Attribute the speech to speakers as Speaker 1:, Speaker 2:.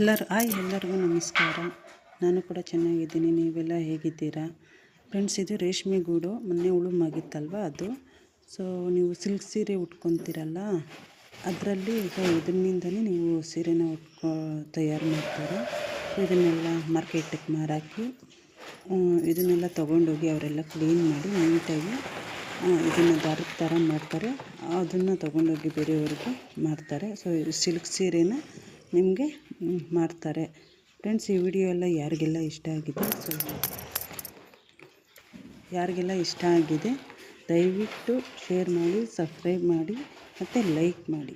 Speaker 1: ಎಲ್ಲರಿಗೂ ನಮಸ್ಕಾರ. ನಾನು ಕೂಡ ಚೆನ್ನಾಗಿದ್ದೀನಿ. ನೀವೆಲ್ಲ ಹೇಗಿದ್ದೀರಾ ಫ್ರೆಂಡ್ಸ್? ಇದು ರೇಷ್ಮೆ ಗೂಡು ಮೊನ್ನೆ ಉಳುಮಾಗಿತ್ತಲ್ವ ಅದು. ಸೊ ನೀವು ಸಿಲ್ಕ್ ಸೀರೆ ಉಟ್ಕೊತೀರಲ್ಲ, ಅದರಲ್ಲಿ ಈಗ ಇದರಿಂದನೇ ನೀವು ಸೀರೆನ ತಯಾರು ಮಾಡ್ತಾರೆ. ಇದನ್ನೆಲ್ಲ ಮಾರ್ಕೆಟಿಗೆ ಮಾರಾಕಿ ಇದನ್ನೆಲ್ಲ ತೊಗೊಂಡೋಗಿ ಅವರೆಲ್ಲ ಕ್ಲೀನ್ ಮಾಡಿ ನೀಟಾಗಿ ಇದನ್ನು ದಾರದ ಥರ ಮಾಡ್ತಾರೆ. ಅದನ್ನು ತೊಗೊಂಡೋಗಿ ಬೇರೆಯವ್ರಿಗೆ ಮಾಡ್ತಾರೆ. ಸೊ ಸಿಲ್ಕ್ ಸೀರೆನ ನಿಮಗೆ ಮಾಡ್ತಾರೆ ಫ್ರೆಂಡ್ಸ್. ಈ ವಿಡಿಯೋ ಎಲ್ಲ ಯಾರಿಗೆಲ್ಲ ಇಷ್ಟ ಆಗಿದೆ ದಯವಿಟ್ಟು ಶೇರ್ ಮಾಡಿ, ಸಬ್ಸ್ಕ್ರೈಬ್ ಮಾಡಿ ಮತ್ತು ಲೈಕ್ ಮಾಡಿ.